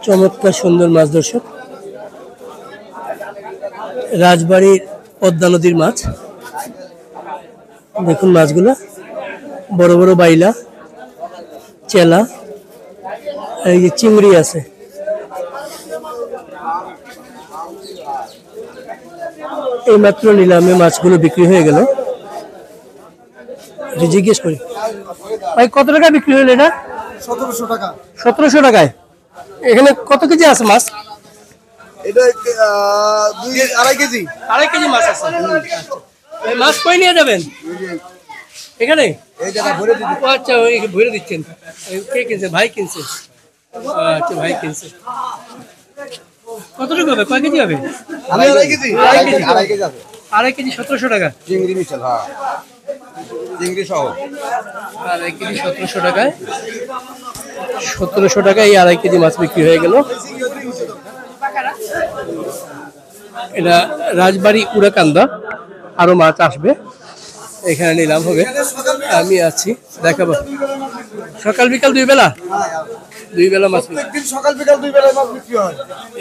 চমৎকার সুন্দর মাছ দর্শক, রাজবাড়ির পদ্মা নদীর মাছ। দেখুন মাছগুলো বড় বড় বাইলা, চেলা, এই যে চিংড়ি আছে। এই মাত্র নিলামে মাছগুলো বিক্রি হয়ে গেল। জিজ্ঞেস করি ভাই কত টাকা বিক্রি হলো এটা? 1700 টাকা। 1700 টাকায়। এখানে কত কেজি আছে মাছ? এটা 2.5 কেজি। 2.5 কেজি মাছ আছে। এই মাছ কই নিয়ে যাবেন? এখানে এই জায়গা ভরে দিতে। ও আচ্ছা, ওই ভরে দিচ্ছেন। কে কিনছে? ভাই কিনছে। আচ্ছা, ভাই কিনছে। কতটুকু হবে? কয় কেজি হবে? 2.5 কেজি। 2.5 কেজি। 2.5 কেজি আছে। 2.5 কেজি 1700 টাকা। চিংড়ি মিশাল, হ্যাঁ চিংড়ি সহ। 2.5 কেজি 1700 টাকায়। 1700 টাকায় এই 2.5 কেজি মাছ বিক্রি হয়ে গেল। এটা রাজবাড়ি উড়াকান্দা। আরো মাছ আসবে, এখানে নিলাম হবে। আমি আছি, দেখাবো। সকাল বিকাল 2 বেলা? 2 বেলা মাছ প্রত্যেকদিন সকাল বিকাল 2 বেলা মাছ বিক্রি হয়।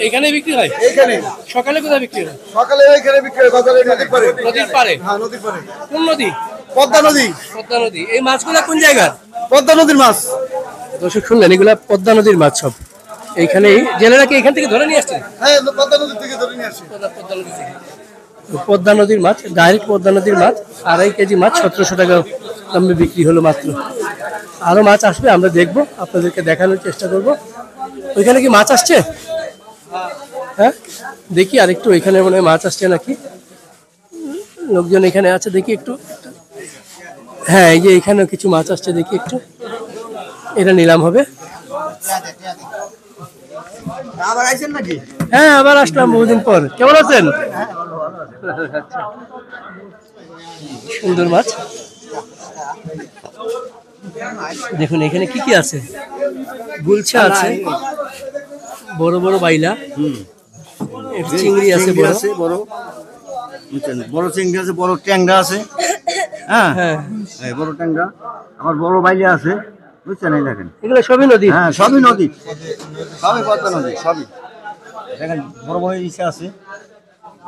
এখানে বিক্রি হয়? এইখানে। সকালে কোথায় বিক্রি হয়? সকালে এইখানে বিক্রি হয়, বাজারে নদীর পাড়ে। নদীর পাড়ে? হ্যাঁ, নদীর পাড়ে। কোন নদী? পদ্মা নদী। পদ্মা নদী। এই মাছগুলা কোন জায়গার? পদ্মা নদীর মাছ। দর্শক শুনলেন, এগুলা পদ্মা নদীর মাছ সব। এইখানেই জেলেরা কি এখান থেকে ধরে নিয়ে আসছে? হ্যাঁ, পদ্মা নদী থেকে ধরে নিয়ে আসে। পদ্মা নদী থেকে। পদ্মা নদীর মাছ, ডাইরেক্ট পদ্মা নদীর মাছ। 2.5 কেজি মাছ 1700 টাকা দামে বিক্রি হলো মাত্র। আরো মাছ আসবে, আমরা দেখবো, আপনাদেরকে দেখানোর চেষ্টা করব। ওইখানে কি মাছ আসছে? হ্যাঁ, দেখি আরেকটু। ওইখানে মনে হয় মাছ আসছে নাকি, লোকজন এখানে আছে, দেখি একটু। হ্যাঁ, এই যে এখানেও কিছু মাছ আসছে, দেখি একটু। এটা নিলাম হবে। আবার আইছেন নাকি? হ্যাঁ, আবার আসলাম বহুদিন পর। কেমন আছেন? সুন্দর মাছ। দেখুন এখানে কি কি আছে। গুলছা আছে, বড় বড় বাইলা, চিংড়ি আছে, বড় বড় বড় চিংড়ি আছে, বড় ট্যাংরা আছে। হ্যাঁ হ্যাঁ, এই বড় ট্যাংরা, আমার বড় বাইলে আছে, বুঝছেন? এই দেখেন, এগুলো সবই নদী? হ্যাঁ সবই নদী, সবই পদ্মা নদী, সবই। দেখেন বড় বড় ইসে আছে,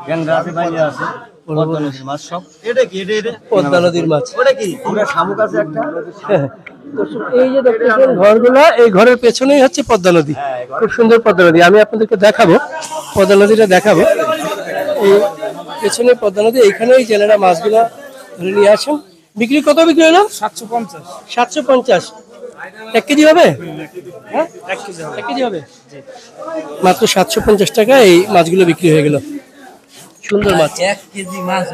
ট্যাংরা আছে, বাইলে আছে, পদ্মা নদীর মাছ সব। এটা কি? এটা পদ্মা নদীর মাছ। ওটা কি? আমরা শামুক আছে একটা। এই যে দেখতেছেন ঘরগুলা, এই ঘরের পেছনেই হচ্ছে পদ্মা নদী। খুব সুন্দর পদ্মা নদী। আমি আপনাদেরকে দেখাবো, পদ্মা নদীটা দেখাবো। এই পেছনে পদ্মা নদী, এইখানেই জেলেরা মাছগুলা ধরে নিয়ে আসেন। বিক্রি কত বিক্রি হলো? 750। 750। 1 কেজি হবে? হ্যাঁ, 1 কেজি হবে। মাত্র 750 টাকা এই মাছগুলো বিক্রি হয়ে গেল। সুন্দর মাছ। 1 কেজি মাছ